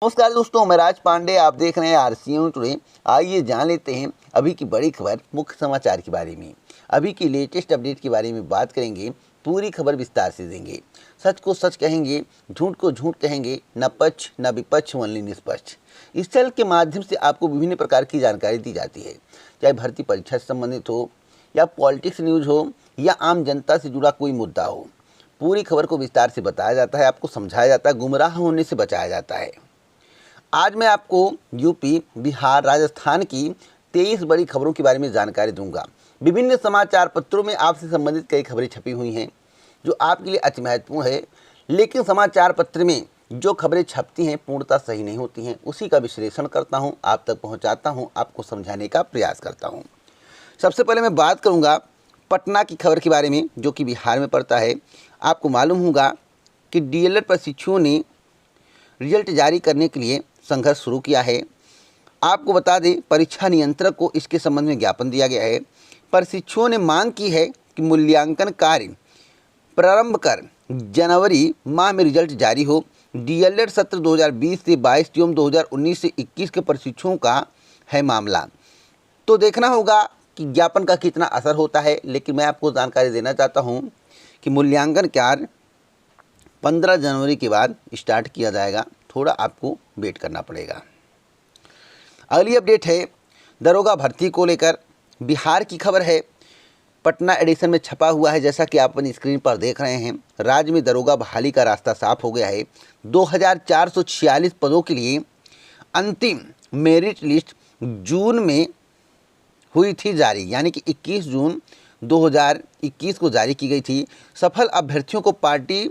नमस्कार दोस्तों, मैं राज पांडे। आप देख रहे हैं आरसीएन टुडे। आइए जान लेते हैं अभी की बड़ी खबर, मुख्य समाचार के बारे में। अभी की लेटेस्ट अपडेट के बारे में बात करेंगे, पूरी खबर विस्तार से देंगे। सच को सच कहेंगे, झूठ को झूठ कहेंगे, न पक्ष न विपक्ष, ओनली निष्पक्ष। इस चैनल के माध्यम से आपको विभिन्न प्रकार की जानकारी दी जाती है, चाहे भर्ती परीक्षा से संबंधित हो या पॉलिटिक्स न्यूज हो या आम जनता से जुड़ा कोई मुद्दा हो। पूरी खबर को विस्तार से बताया जाता है, आपको समझाया जाता है, गुमराह होने से बचाया जाता है। आज मैं आपको यूपी, बिहार, राजस्थान की 23 बड़ी खबरों के बारे में जानकारी दूंगा। विभिन्न समाचार पत्रों में आपसे संबंधित कई खबरें छपी हुई हैं जो आपके लिए अति महत्वपूर्ण है, लेकिन समाचार पत्र में जो खबरें छपती हैं पूर्णतः सही नहीं होती हैं। उसी का विश्लेषण करता हूं, आप तक पहुंचाता हूं, आपको समझाने का प्रयास करता हूं। सबसे पहले मैं बात करूंगा पटना की खबर के बारे में, जो कि बिहार में पड़ता है। आपको मालूम होगा कि डीएलएड प्रशिक्षुओं ने रिजल्ट जारी करने के लिए संघर्ष शुरू किया है। आपको बता दें, परीक्षा नियंत्रक को इसके संबंध में ज्ञापन दिया गया है। प्रशिक्षुओं ने मांग की है कि मूल्यांकन कार्य प्रारंभ कर जनवरी माह में रिजल्ट जारी हो। डीएलएड सत्र 2020 से 22 एवं 2019 से 21 के प्रशिक्षुओं का है मामला। तो देखना होगा कि ज्ञापन का कितना असर होता है, लेकिन मैं आपको जानकारी देना चाहता हूं कि मूल्यांकन कार्य 15 जनवरी के बाद स्टार्ट किया जाएगा। थोड़ा आपको वेट करना पड़ेगा। अगली अपडेट है दरोगा भर्ती को लेकर। बिहार की खबर है, पटना एडिशन में छपा हुआ है। जैसा कि आप अपनी स्क्रीन पर देख रहे हैं, राज्य में दरोगा बहाली का रास्ता साफ हो गया है। 2446 पदों के लिए अंतिम मेरिट लिस्ट जून में हुई थी जारी, यानी कि 21 जून 2021 को जारी की गई थी। सफल अभ्यर्थियों को पार्टी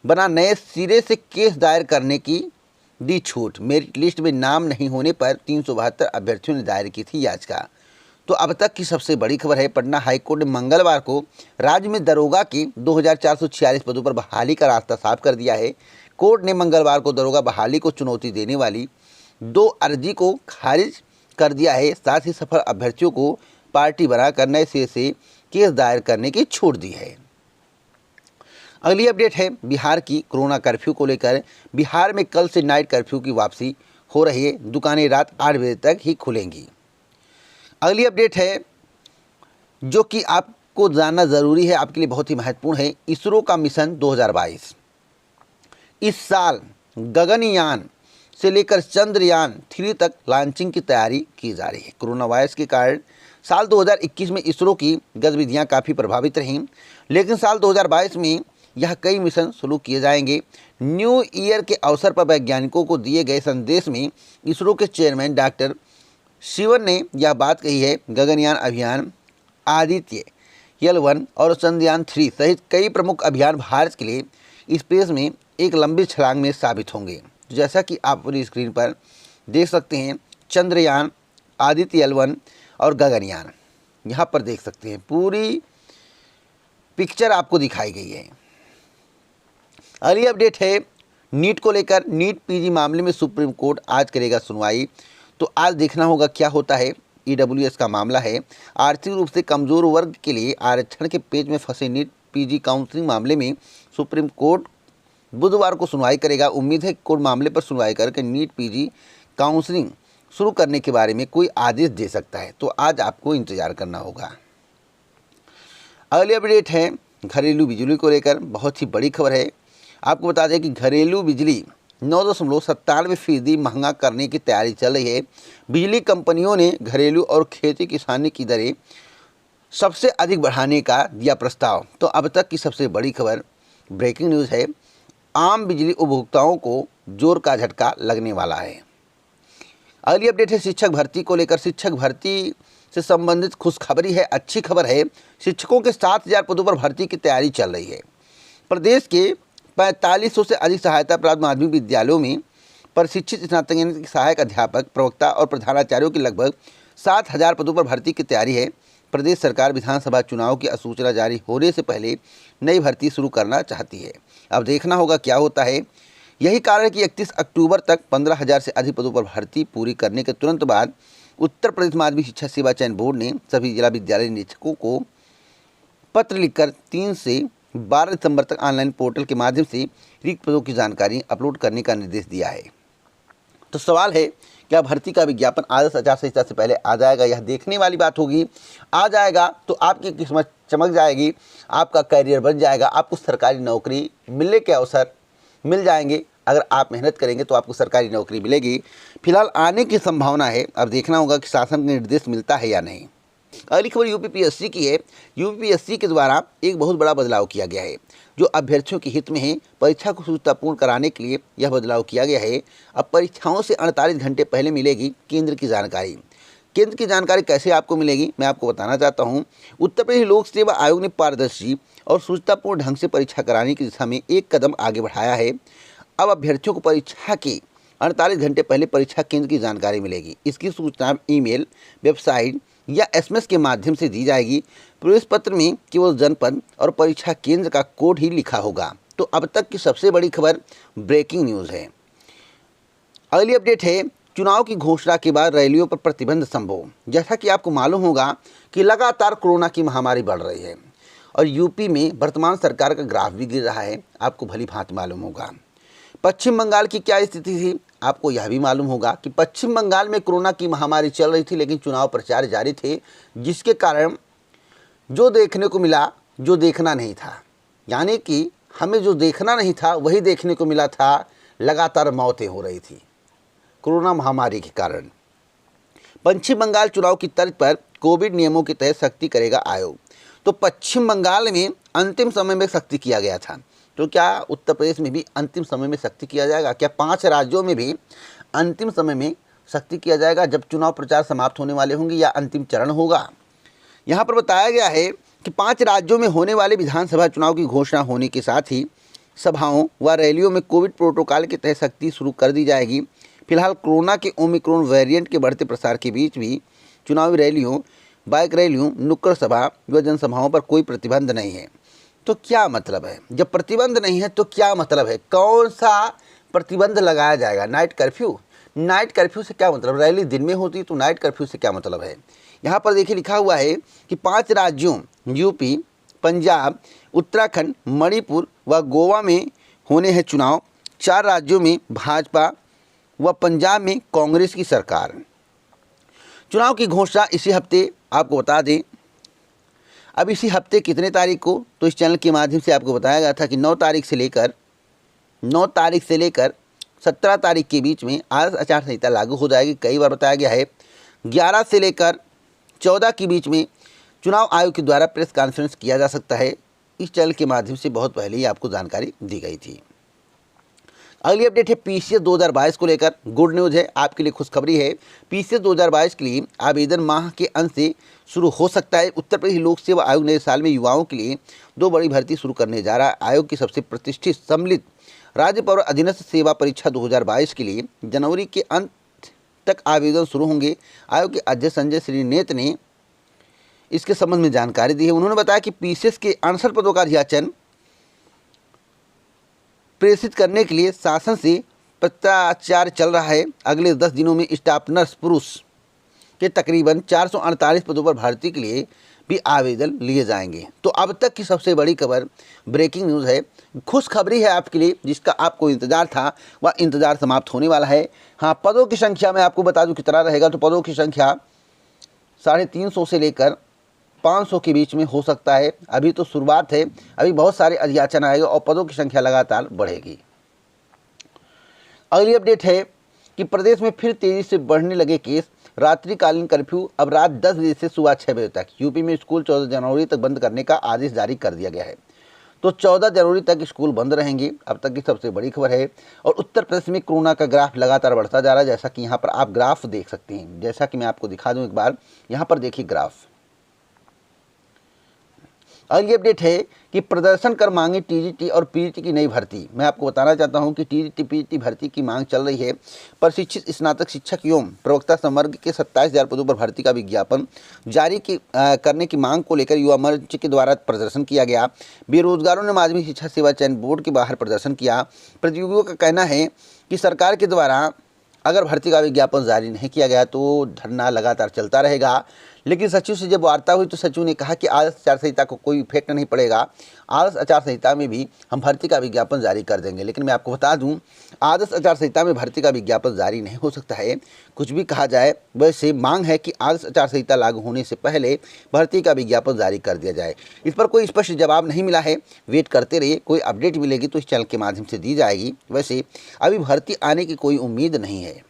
बना नए सिरे से केस दायर करने की दी छूट। मेरिट लिस्ट में नाम नहीं होने पर 372 अभ्यर्थियों ने दायर की थी याचिका। तो अब तक की सबसे बड़ी खबर है, पटना हाईकोर्ट ने मंगलवार को राज्य में दरोगा की 2446 पदों पर बहाली का रास्ता साफ कर दिया है। कोर्ट ने मंगलवार को दरोगा बहाली को चुनौती देने वाली 2 अर्जी को खारिज कर दिया है। साथ ही सफल अभ्यर्थियों को पार्टी बनाकर नए सिरे से केस दायर करने की छूट दी है। अगली अपडेट है बिहार की कोरोना कर्फ्यू को लेकर। बिहार में कल से नाइट कर्फ्यू की वापसी हो रही है। दुकानें रात 8 बजे तक ही खुलेंगी। अगली अपडेट है जो कि आपको जानना ज़रूरी है, आपके लिए बहुत ही महत्वपूर्ण है। इसरो का मिशन 2022 इस साल गगनयान से लेकर चंद्रयान 3 तक लॉन्चिंग की तैयारी की जा रही है। कोरोना वायरस के कारण साल 2021 में इसरो की गतिविधियां काफ़ी प्रभावित रहीं, लेकिन साल 2022 में यह कई मिशन शुरू किए जाएंगे। न्यू ईयर के अवसर पर वैज्ञानिकों को दिए गए संदेश में इसरो के चेयरमैन डॉक्टर शिवन ने यह बात कही है। गगनयान अभियान, आदित्य L1 और चंद्रयान 3 सहित कई प्रमुख अभियान भारत के लिए स्पेस में एक लंबी छलांग में साबित होंगे। जैसा कि आप अपनी स्क्रीन पर देख सकते हैं, चंद्रयान, आदित्य L1 और गगनयान, यहाँ पर देख सकते हैं पूरी पिक्चर आपको दिखाई गई है। अगली अपडेट है नीट को लेकर। नीट पीजी मामले में सुप्रीम कोर्ट आज करेगा सुनवाई। तो आज देखना होगा क्या होता है। ईडब्ल्यूएस का मामला है। आर्थिक रूप से कमज़ोर वर्ग के लिए आरक्षण के पेच में फंसे नीट पीजी काउंसलिंग मामले में सुप्रीम कोर्ट बुधवार को सुनवाई करेगा। उम्मीद है कोर्ट मामले पर सुनवाई करके नीट पीजी काउंसलिंग शुरू करने के बारे में कोई आदेश दे सकता है। तो आज आपको इंतजार करना होगा। अगली अपडेट है घरेलू बिजली को लेकर। बहुत ही बड़ी खबर है। आपको बता दें कि घरेलू बिजली 9.97% महंगा करने की तैयारी चल रही है। बिजली कंपनियों ने घरेलू और खेती किसानी की दरें सबसे अधिक बढ़ाने का दिया प्रस्ताव। तो अब तक की सबसे बड़ी खबर, ब्रेकिंग न्यूज़ है, आम बिजली उपभोक्ताओं को जोर का झटका लगने वाला है। अगली अपडेट है शिक्षक भर्ती को लेकर। शिक्षक भर्ती से संबंधित खुशखबरी है, अच्छी खबर है। शिक्षकों के 7000 पदों पर भर्ती की तैयारी चल रही है। प्रदेश के 4500 से अधिक सहायता प्राप्त माध्यमिक विद्यालयों में प्रशिक्षित स्नातक, सहायक अध्यापक, प्रवक्ता और प्रधानाचार्यों की लगभग 7000 पदों पर भर्ती की तैयारी है। प्रदेश सरकार विधानसभा चुनाव की अधिसूचना जारी होने से पहले नई भर्ती शुरू करना चाहती है। अब देखना होगा क्या होता है। यही कारण है कि 31 अक्टूबर तक 15000 से अधिक पदों पर भर्ती पूरी करने के तुरंत बाद उत्तर प्रदेश माध्यमिक शिक्षा सेवा चयन बोर्ड ने सभी जिला विद्यालय निरीक्षकों को पत्र लिखकर 3 से 12 दिसंबर तक ऑनलाइन पोर्टल के माध्यम से रिक्त पदों की जानकारी अपलोड करने का निर्देश दिया है। तो सवाल है, क्या भर्ती का विज्ञापन आदर्श आचार संहिता से पहले आ जाएगा? यह देखने वाली बात होगी। आ जाएगा तो आपकी किस्मत चमक जाएगी, आपका करियर बन जाएगा, आपको सरकारी नौकरी मिलने के अवसर मिल जाएंगे। अगर आप मेहनत करेंगे तो आपको सरकारी नौकरी मिलेगी। फिलहाल आने की संभावना है, अब देखना होगा कि शासन का निर्देश मिलता है या नहीं। अगली खबर यूपीपीएससी की है। यूपीपीएससी के द्वारा एक बहुत बड़ा बदलाव किया गया है, जो अभ्यर्थियों के हित में है। परीक्षा को सुचारुपूर्ण कराने के लिए यह बदलाव किया गया है। अब परीक्षाओं से 48 घंटे पहले मिलेगी केंद्र की जानकारी। केंद्र की जानकारी कैसे आपको मिलेगी, मैं आपको बताना चाहता हूँ। उत्तर प्रदेश लोक सेवा आयोग ने पारदर्शी और सुचारुपूर्ण ढंग से परीक्षा कराने की दिशा में एक कदम आगे बढ़ाया है। अब अभ्यर्थियों को परीक्षा के 48 घंटे पहले परीक्षा केंद्र की जानकारी मिलेगी। इसकी सूचना ईमेल, वेबसाइट या एसएमएस के माध्यम से दी जाएगी। प्रवेश पत्र में केवल जनपद और परीक्षा केंद्र का कोड ही लिखा होगा। तो अब तक की सबसे बड़ी खबर ब्रेकिंग न्यूज़ है। अगली अपडेट है, चुनाव की घोषणा के बाद रैलियों पर प्रतिबंध संभव। जैसा कि आपको मालूम होगा कि लगातार कोरोना की महामारी बढ़ रही है और यूपी में वर्तमान सरकार का ग्राफ भी गिर रहा है, आपको भली भांति मालूम होगा। पश्चिम बंगाल की क्या स्थिति थी, आपको यह भी मालूम होगा कि पश्चिम बंगाल में कोरोना की महामारी चल रही थी, लेकिन चुनाव प्रचार जारी थे, जिसके कारण जो देखने को मिला जो देखना नहीं था, यानी कि हमें जो देखना नहीं था वही देखने को मिला था। लगातार मौतें हो रही थी कोरोना महामारी के कारण। पश्चिम बंगाल चुनाव की तर्ज पर कोविड नियमों के तहत सख्ती करेगा आयोग। तो पश्चिम बंगाल में अंतिम समय में सख्ती किया गया था, तो क्या उत्तर प्रदेश में भी अंतिम समय में सख्ती किया जाएगा? क्या 5 राज्यों में भी अंतिम समय में सख्ती किया जाएगा जब चुनाव प्रचार समाप्त होने वाले होंगे, या अंतिम चरण होगा? यहाँ पर बताया गया है कि 5 राज्यों में होने वाले विधानसभा चुनाव की घोषणा होने के साथ ही सभाओं व रैलियों में कोविड प्रोटोकॉल के तहत सख्ती शुरू कर दी जाएगी। फिलहाल कोरोना के ओमिक्रॉन वेरिएंट के बढ़ते प्रसार के बीच भी चुनावी रैलियों, बाइक रैलियों, नुक्कड़ सभा व जनसभाओं पर कोई प्रतिबंध नहीं है। तो क्या मतलब है? जब प्रतिबंध नहीं है तो क्या मतलब है? कौन सा प्रतिबंध लगाया जाएगा? Night curfew? नाइट कर्फ्यू से क्या मतलब? रैली दिन में होती तो नाइट कर्फ्यू से क्या मतलब है? यहाँ पर देखिए लिखा हुआ है कि 5 राज्यों यूपी, पंजाब, उत्तराखंड, मणिपुर व गोवा में होने हैं चुनाव। 4 राज्यों में भाजपा व पंजाब में कांग्रेस की सरकार। चुनाव की घोषणा इसी हफ्ते, आपको बता दें अब इसी हफ्ते कितने तारीख को, तो इस चैनल के माध्यम से आपको बताया गया था कि 9 तारीख से लेकर 17 तारीख के बीच में आदर्श आचार संहिता लागू हो जाएगी। कई बार बताया गया है 11 से लेकर 14 के बीच में चुनाव आयोग के द्वारा प्रेस कॉन्फ्रेंस किया जा सकता है। इस चैनल के माध्यम से बहुत पहले ही आपको जानकारी दी गई थी। अगली अपडेट है पीसीएस 2022 को लेकर। गुड न्यूज़ है, आपके लिए खुशखबरी है। पीसीएस 2022 के लिए आवेदन माह के अंत से शुरू हो सकता है। उत्तर प्रदेश लोक सेवा आयोग नए साल में युवाओं के लिए 2 बड़ी भर्ती शुरू करने जा रहा है। आयोग की सबसे प्रतिष्ठित सम्मिलित राज्य पौर अधीनस्थ सेवा परीक्षा 2022 के लिए जनवरी के अंत तक आवेदन शुरू होंगे। आयोग के अध्यक्ष संजय श्रीनेत ने इसके संबंध में जानकारी दी है। उन्होंने बताया कि पीसीएस के 68 पदों का अधियाचन प्रेषित करने के लिए शासन से पत्राचार चल रहा है। अगले 10 दिनों में स्टाफ नर्स पुरुष के तकरीबन 448 पदों पर भर्ती के लिए भी आवेदन लिए जाएंगे। तो अब तक की सबसे बड़ी खबर ब्रेकिंग न्यूज़ है, खुशखबरी है आपके लिए, जिसका आपको इंतज़ार था वह इंतज़ार समाप्त होने वाला है। हाँ, पदों की संख्या मैं आपको बता दूं कितना रहेगा। तो पदों की संख्या 350 से लेकर 500 के बीच में हो सकता है। अभी तो शुरुआत है, अभी बहुत सारे अधियाचन आएगा और पदों की संख्या लगातार बढ़ेगी। अगली अपडेट है कि प्रदेश में फिर तेजी से बढ़ने लगे केस। रात्रिकालीन कर्फ्यू अब रात 10 बजे से सुबह 6 बजे तक। यूपी में स्कूल 14 जनवरी तक बंद करने का आदेश जारी कर दिया गया है। तो 14 जनवरी तक स्कूल बंद रहेंगे। अब तक की सबसे बड़ी खबर है। और उत्तर प्रदेश में कोरोना का ग्राफ लगातार बढ़ता जा रहा है, जैसा कि यहाँ पर आप ग्राफ देख सकते हैं। जैसा कि मैं आपको दिखा दूँ एक बार, यहाँ पर देखिए ग्राफ। अगली अपडेट है कि प्रदर्शन कर मांगे टीजीटी और पीजीटी की नई भर्ती। मैं आपको बताना चाहता हूं कि टीजीटी पीजीटी भर्ती की मांग चल रही है। प्रशिक्षित स्नातक शिक्षक एवं प्रवक्ता संवर्ग के 27,000 पदों पर भर्ती का विज्ञापन जारी करने की मांग को लेकर युवा मंच के द्वारा प्रदर्शन किया गया। बेरोजगारों ने माध्यमिक शिक्षा सेवा चयन बोर्ड के बाहर प्रदर्शन किया। प्रतियोगियों का कहना है कि सरकार के द्वारा अगर भर्ती का विज्ञापन जारी नहीं किया गया तो धरना लगातार चलता रहेगा। लेकिन सचिव से जब वार्ता हुई तो सचिव ने कहा कि आदर्श आचार संहिता को कोई इफेक्ट नहीं पड़ेगा, आदर्श आचार संहिता में भी हम भर्ती का विज्ञापन जारी कर देंगे। लेकिन मैं आपको बता दूं, आदर्श आचार संहिता में भर्ती का विज्ञापन जारी नहीं हो सकता है। कुछ भी कहा जाए, वैसे मांग है कि आदर्श आचार संहिता लागू होने से पहले भर्ती का विज्ञापन जारी कर दिया जाए। इस पर कोई स्पष्ट जवाब नहीं मिला है, वेट करते रहिए। कोई अपडेट मिलेगी तो इस चैनल के माध्यम से दी जाएगी। वैसे अभी भर्ती आने की कोई उम्मीद नहीं है।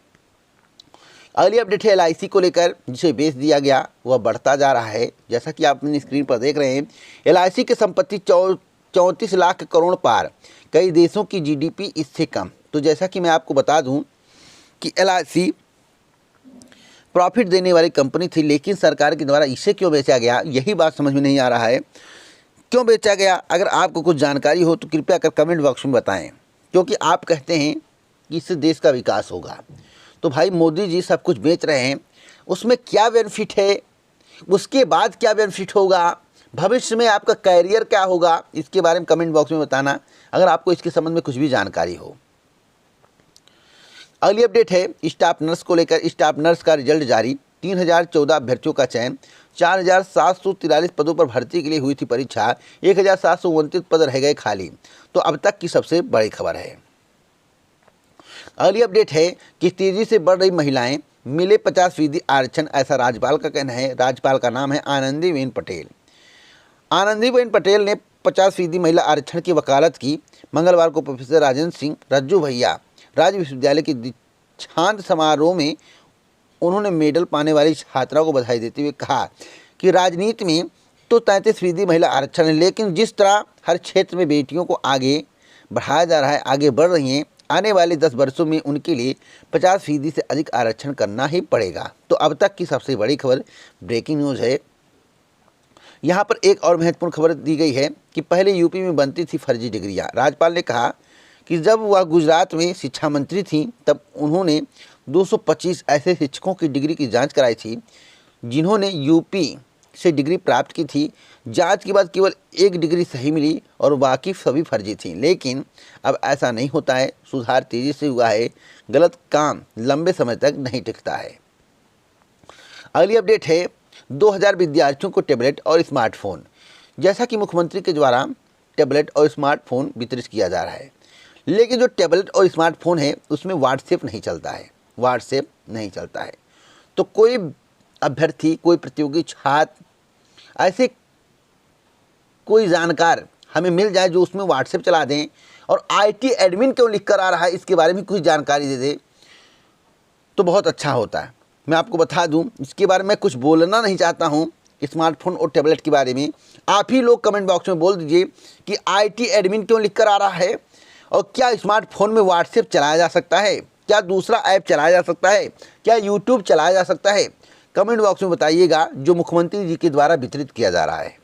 अगली अपडेट है एलआईसी को लेकर, जिसे बेच दिया गया वह बढ़ता जा रहा है। जैसा कि आप अपनी स्क्रीन पर देख रहे हैं, एलआईसी की संपत्ति 34 लाख करोड़ पार, कई देशों की जीडीपी इससे कम। तो जैसा कि मैं आपको बता दूं कि एलआईसी प्रॉफिट देने वाली कंपनी थी, लेकिन सरकार के द्वारा इसे क्यों बेचा गया, यही बात समझ में नहीं आ रहा है। क्यों बेचा गया? अगर आपको कुछ जानकारी हो तो कृपया कर कमेंट बॉक्स में बताएं, क्योंकि आप कहते हैं कि इससे देश का विकास होगा। तो भाई मोदी जी सब कुछ बेच रहे हैं, उसमें क्या बेनिफिट है, उसके बाद क्या बेनिफिट होगा, भविष्य में आपका कैरियर क्या होगा, इसके बारे में कमेंट बॉक्स में बताना अगर आपको इसके संबंध में कुछ भी जानकारी हो। अगली अपडेट है स्टाफ नर्स को लेकर। स्टाफ नर्स का रिजल्ट जारी, 3014 अभ्यर्थियों का चयन, 4743 पदों पर भर्ती के लिए हुई थी परीक्षा, 1729 पद रह गए खाली। तो अब तक की सबसे बड़ी खबर है। अगली अपडेट है कि तेजी से बढ़ रही महिलाएं, मिले 50% आरक्षण, ऐसा राज्यपाल का कहना है। राज्यपाल का नाम है आनंदीबेन पटेल। आनंदीबेन पटेल ने 50% महिला आरक्षण की वकालत की। मंगलवार को प्रोफेसर राजेंद्र सिंह रज्जू भैया राज्य विश्वविद्यालय के दीक्षांत समारोह में उन्होंने मेडल पाने वाली छात्राओं को बधाई देते हुए कहा कि राजनीति में तो 33% महिला आरक्षण है, लेकिन जिस तरह हर क्षेत्र में बेटियों को आगे बढ़ाया जा रहा है, आगे बढ़ रही हैं, आने वाले 10 वर्षों में उनके लिए 50% से अधिक आरक्षण करना ही पड़ेगा। तो अब तक की सबसे बड़ी खबर ब्रेकिंग न्यूज़ है। यहाँ पर एक और महत्वपूर्ण खबर दी गई है कि पहले यूपी में बनती थी फर्जी डिग्रियाँ। राज्यपाल ने कहा कि जब वह गुजरात में शिक्षा मंत्री थी तब उन्होंने 225 ऐसे शिक्षकों की डिग्री की जाँच कराई थी जिन्होंने यूपी से डिग्री प्राप्त की थी। जांच के बाद केवल एक डिग्री सही मिली और बाकी सभी फर्जी थी। लेकिन अब ऐसा नहीं होता है, सुधार तेजी से हुआ है, गलत काम लंबे समय तक नहीं टिकता है। अगली अपडेट है 2000 विद्यार्थियों को टैबलेट और स्मार्टफोन। जैसा कि मुख्यमंत्री के द्वारा टैबलेट और स्मार्टफोन वितरित किया जा रहा है, लेकिन जो टैबलेट और स्मार्टफोन है उसमें व्हाट्सएप नहीं चलता है, व्हाट्सएप नहीं चलता है। तो कोई अभ्यर्थी, कोई प्रतियोगी छात्र, ऐसे कोई जानकार हमें मिल जाए जो उसमें व्हाट्सएप चला दें और आईटी एडमिन क्यों लिख कर आ रहा है इसके बारे में कुछ जानकारी दे दे तो बहुत अच्छा होता है। मैं आपको बता दूं, इसके बारे में कुछ बोलना नहीं चाहता हूं स्मार्टफोन और टैबलेट के बारे में। आप ही लोग कमेंट बॉक्स में बोल दीजिए कि आईटी एडमिन क्यों लिख कर आ रहा है और क्या स्मार्टफोन में व्हाट्सएप चलाया जा सकता है, क्या दूसरा ऐप चलाया जा सकता है, क्या यूट्यूब चलाया जा सकता है। कमेंट बॉक्स में बताइएगा जो मुख्यमंत्री जी के द्वारा वितरित किया जा रहा है।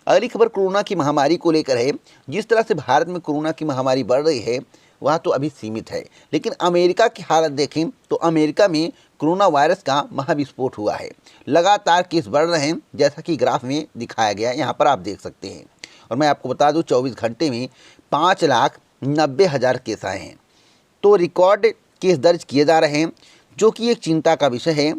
अगली खबर कोरोना की महामारी को लेकर है। जिस तरह से भारत में कोरोना की महामारी बढ़ रही है वह तो अभी सीमित है, लेकिन अमेरिका की हालत देखें तो अमेरिका में कोरोना वायरस का महाविस्फोट हुआ है। लगातार केस बढ़ रहे हैं, जैसा कि ग्राफ में दिखाया गया है, यहाँ पर आप देख सकते हैं। और मैं आपको बता दूँ 24 घंटे में 5,90,000 केस आए हैं। तो रिकॉर्ड केस दर्ज किए जा रहे हैं, जो कि एक चिंता का विषय है।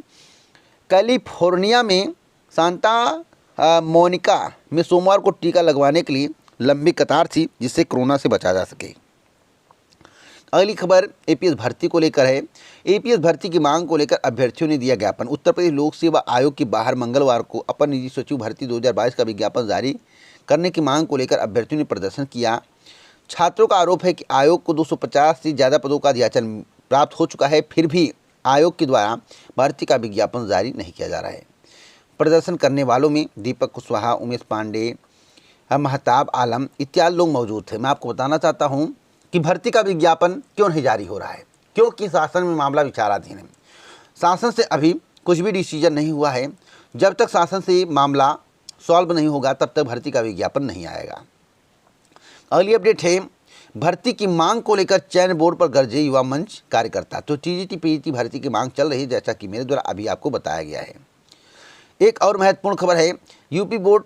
कैलिफोर्निया में सांता मोनिका में सोमवार को टीका लगवाने के लिए लंबी कतार थी, जिससे कोरोना से बचा जा सके। अगली खबर एपीएस भर्ती को लेकर है। एपीएस भर्ती की मांग को लेकर अभ्यर्थियों ने दिया ज्ञापन। उत्तर प्रदेश लोक सेवा आयोग के बाहर मंगलवार को अपर निजी सचिव भर्ती 2022 का विज्ञापन जारी करने की मांग को लेकर अभ्यर्थियों ने प्रदर्शन किया। छात्रों का आरोप है कि आयोग को 250 से ज़्यादा पदों का याचन प्राप्त हो चुका है, फिर भी आयोग के द्वारा भर्ती का विज्ञापन जारी नहीं किया जा रहा है। प्रदर्शन करने वालों में दीपक कुशवाहा, उमेश पांडे, महताब आलम इत्यादि लोग मौजूद थे। मैं आपको बताना चाहता हूं कि भर्ती का विज्ञापन क्यों नहीं जारी हो रहा है, क्योंकि शासन में मामला विचाराधीन है। शासन से अभी कुछ भी डिसीजन नहीं हुआ है। जब तक शासन से मामला सॉल्व नहीं होगा तब तक भर्ती का विज्ञापन नहीं आएगा। अगली अपडेट है भर्ती की मांग को लेकर चयन बोर्ड पर गरजे युवा मंच कार्यकर्ता। तो टीजीटी पीजीटी भर्ती की मांग चल रही है, जैसा कि मेरे द्वारा अभी आपको बताया गया है। एक और महत्वपूर्ण खबर है यूपी बोर्ड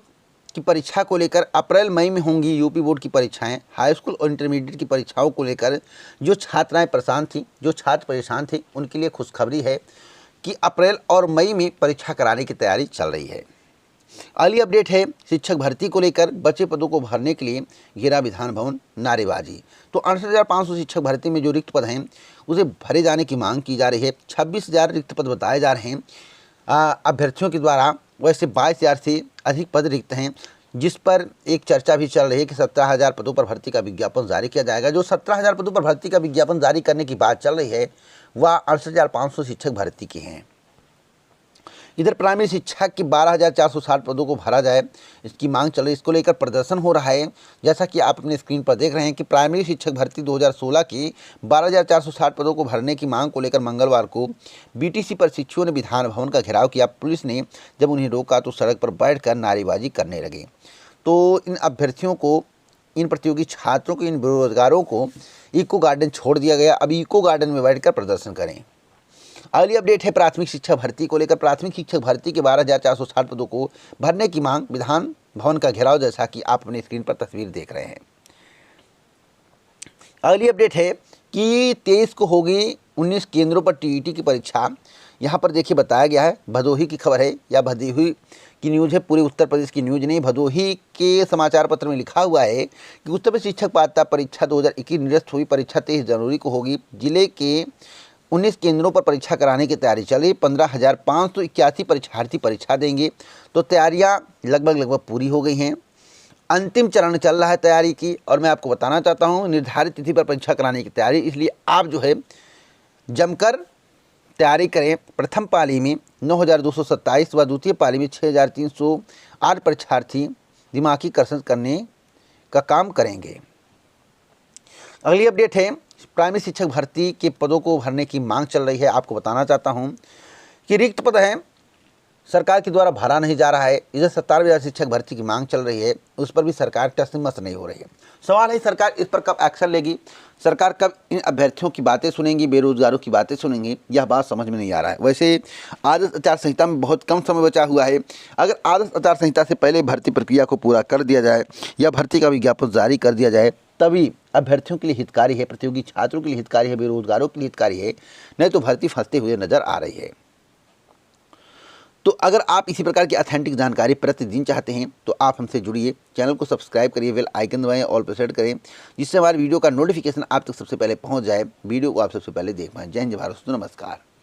की परीक्षा को लेकर। अप्रैल मई में होंगी यूपी बोर्ड की परीक्षाएं। हाई स्कूल और इंटरमीडिएट की परीक्षाओं को लेकर जो छात्राएं परेशान थी, जो छात्र परेशान थे, उनके लिए खुशखबरी है। कि अप्रैल और मई में परीक्षा कराने की तैयारी चल रही है। अगली अपडेट है शिक्षक भर्ती को लेकर बचे पदों को भरने के लिए घेरा विधान भवन, नारेबाजी। तो 68,500 शिक्षक भर्ती में जो रिक्त पद हैं उसे भरे जाने की मांग की जा रही है। 26,000 रिक्त पद बताए जा रहे हैं अभ्यर्थियों के द्वारा। वैसे 22,000 से अधिक पद रिक्त हैं, जिस पर एक चर्चा भी चल रही है कि 17,000 पदों पर भर्ती का विज्ञापन जारी किया जाएगा। जो 17,000 पदों पर भर्ती का विज्ञापन जारी करने की बात चल रही है वह 68,500 शिक्षक भर्ती की हैं। इधर प्राइमरी शिक्षक की 12,460 पदों को भरा जाए, इसकी मांग चल रही है। इसको लेकर प्रदर्शन हो रहा है। जैसा कि आप अपने स्क्रीन पर देख रहे हैं कि प्राइमरी शिक्षक भर्ती 2016 की 12,460 पदों को भरने की मांग को लेकर मंगलवार को बीटीसी पर शिक्षकों ने विधान भवन का घेराव किया। पुलिस ने जब उन्हें रोका तो सड़क पर बैठकर नारेबाजी करने लगे। तो इन अभ्यर्थियों को, इन प्रतियोगी छात्रों को, इन बेरोजगारों को इको गार्डन छोड़ दिया गया। अब इको गार्डन में बैठकर प्रदर्शन करें। अगली अपडेट है प्राथमिक शिक्षक भर्ती को लेकर। प्राथमिक शिक्षक भर्ती के 12,460 पदों को भरने की मांग, विधान भवन का घेराव, जैसा कि आप अपनी स्क्रीन पर तस्वीर देख रहे हैं। अगली अपडेट है कि 23 को होगी 19 केंद्रों पर टीईटी की परीक्षा। यहाँ पर देखिए बताया गया है, भदोही की खबर है या भदोही की न्यूज़ है, पूरे उत्तर प्रदेश की न्यूज़ नहीं। भदोही के समाचार पत्र में लिखा हुआ है कि उत्तर प्रदेश शिक्षक पात्रता परीक्षा 2021 निरस्त हुई। परीक्षा 23 जनवरी को होगी। जिले के 19 केंद्रों पर परीक्षा कराने की तैयारी चल रही। 15,581 परीक्षार्थी परीक्षा देंगे। तो तैयारियां लगभग पूरी हो गई हैं। अंतिम चरण चल रहा है तैयारी की। और मैं आपको बताना चाहता हूं, निर्धारित तिथि पर परीक्षा कराने की तैयारी, इसलिए आप जो है जमकर तैयारी करें। प्रथम पाली में 9,227 व द्वितीय पाली में 6,308 परीक्षार्थी दिमागी कसरत करने का काम करेंगे। अगली अपडेट है प्राइमरी शिक्षक भर्ती के पदों को भरने की मांग चल रही है। आपको बताना चाहता हूं कि रिक्त पद हैं, सरकार के द्वारा भरा नहीं जा रहा है। इधर 17,000 शिक्षक भर्ती की मांग चल रही है, उस पर भी सरकार टस-मस नहीं हो रही है। सवाल है सरकार इस पर कब एक्शन लेगी, सरकार कब इन अभ्यर्थियों की बातें सुनेंगी, बेरोजगारों की बातें सुनेंगी, यह बात समझ में नहीं आ रहा है। वैसे आदर्श आचार संहिता में बहुत कम समय बचा हुआ है। अगर आदर्श आचार संहिता से पहले भर्ती प्रक्रिया को पूरा कर दिया जाए या भर्ती का विज्ञापन जारी कर दिया जाए, तभी अभ्यर्थियों के लिए हितकारी है, प्रतियोगी छात्रों के लिए हितकारी है, बेरोजगारों के लिए हितकारी है। नहीं तो भर्ती फंसते हुए नजर आ रही है। तो अगर आप इसी प्रकार की ऑथेंटिक जानकारी प्रतिदिन चाहते हैं तो आप हमसे जुड़िए, चैनल को सब्सक्राइब करिए, बेल आइकन दबाएं, ऑल पर सेट करें, जिससे हमारे वीडियो का नोटिफिकेशन आप तक सबसे पहले पहुंच जाए, वीडियो को आप सबसे पहले देख पाएं। जय हिंद, भारत, नमस्कार।